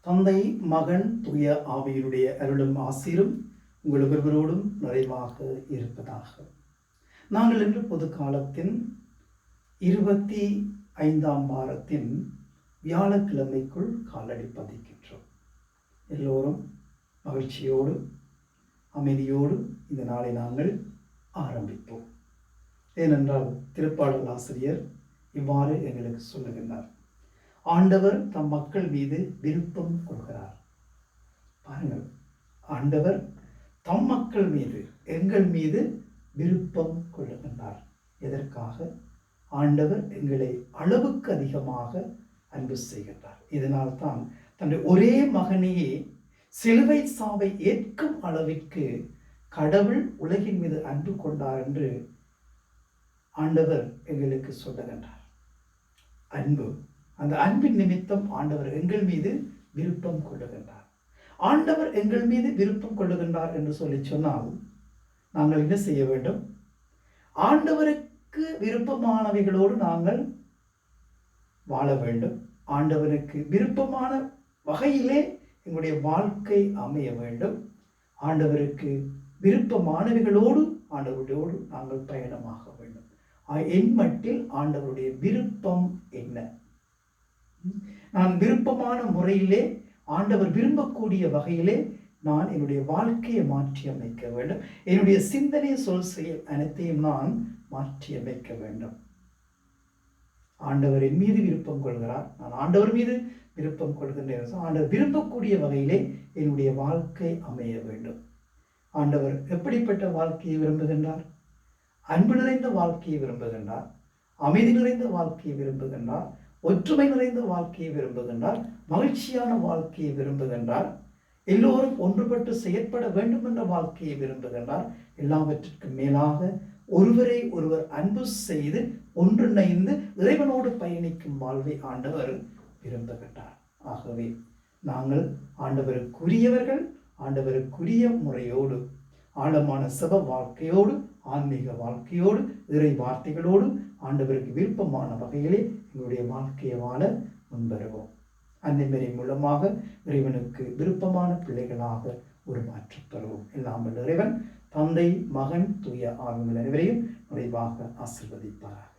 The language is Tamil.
தந்தை, மகன், தூய ஆவியினுடைய அருளும் ஆசீரும் உங்கள் ஒவ்வொருவரோடும் நிறைவாக இருப்பதாக. நாங்கள் இன்று பொது காலத்தின் 25ஆம் வாரத்தின் வியாழக்கிழமைக்குள் காலடி பதிக்கின்றோம். எல்லோரும் மகிழ்ச்சியோடு அமைதியோடு இந்த நாளை நாங்கள் ஆரம்பிப்போம். ஏனென்றால் திருப்பாடல் ஆசிரியர் இவ்வாறு எங்களுக்கு சொல்லுகின்றார்: ஆண்டவர் தம் மக்கள் மீது விருப்பம் கொள்கிறார். பாருங்கள், ஆண்டவர் தம் மக்கள் மீது, எங்கள் மீது விருப்பம் கொள்ளுகின்றார். எதற்காக? ஆண்டவர் எங்களை அளவுக்கு அதிகமாக அன்பு செய்கின்றார். இதனால் தான் தன்னுடைய ஒரே மகனையே சிலுவை சாவை ஏற்கும் அளவிற்கு கடவுள் உலகின் மீது அன்பு கொண்டார் என்று ஆண்டவர் எங்களுக்கு சொல்லுகின்றார். அன்பு, அந்த அன்பின் நிமித்தம் ஆண்டவர் எங்கள் மீது விருப்பம் கொள்ளுகின்றார். ஆண்டவர் எங்கள் மீது விருப்பம் கொள்ளுகின்றார் என்று சொல்லி சொன்னால் நாங்கள் என்ன செய்ய வேண்டும்? ஆண்டவருக்கு விருப்பமானவைகளோடு நாங்கள் வாழ வேண்டும். ஆண்டவருக்கு விருப்பமான வகையிலே எங்களுடைய வாழ்க்கை அமைய வேண்டும். ஆண்டவருக்கு விருப்பமானவைகளோடு ஆண்டவரோடு நாங்கள் பயணமாக வேண்டும். என் மட்டில் ஆண்டவருடைய விருப்பம் என்ன? நான் விருப்பமான முறையிலே, ஆண்டவர் விரும்பக்கூடிய வகையிலே நான் என்னுடைய வாழ்க்கையை மாற்றி அமைக்க வேண்டும். என்னுடைய சிந்தனை, சொல், செயல் அனைத்தையும் நான் மாற்றி அமைக்க வேண்டும். ஆண்டவர் என் மீது விருப்பம் கொள்கிறார், நான் ஆண்டவர் மீது விருப்பம் கொள்கின்றேன். ஆண்டவர் விரும்பக்கூடிய வகையிலே என்னுடைய வாழ்க்கை அமைய வேண்டும். ஆண்டவர் எப்படிப்பட்ட வாழ்க்கையை விரும்புகின்றார்? அன்பு நிறைந்த வாழ்க்கையை விரும்புகின்றார், அமைதி நிறைந்த வாழ்க்கையை விரும்புகின்றார், ஒற்றுமை நிறைந்த வாழ்க்கையை விரும்புகின்றார், மகிழ்ச்சியான வாழ்க்கையை விரும்புகின்றார், எல்லோரும் ஒன்றுபட்டு செயற்பட வேண்டும் என்ற வாழ்க்கையை விரும்புகின்றார். எல்லாவற்றிற்கும் மேலாக ஒருவரை ஒருவர் அன்பு செய்து ஒன்றிணைந்து இறைவனோடு பயணிக்கும் வாழ்வை ஆண்டவர் விரும்புகின்றார். ஆகவே நாங்கள் ஆண்டவருக்குரியவர்கள், ஆண்டவருக்குரிய முறையோடு, ஆழமான சப வாழ்க்கையோடு, ஆன்மீக வாழ்க்கையோடு, இறை வார்த்தைகளோடு ஆண்டவருக்கு விருப்பமான வகையிலே எங்களுடைய வாழ்க்கையை வாழ முன்வருவோம். அன்னைமறை மூலமாக இறைவனுக்கு விருப்பமான பிள்ளைகளாக உருமாற்றப் பெறுவோம். எல்லாம் வல்ல இறைவன் தந்தை, மகன், தூய ஆவிகள் அனைவரையும் நிறைவாக ஆசீர்வதிப்பாராக.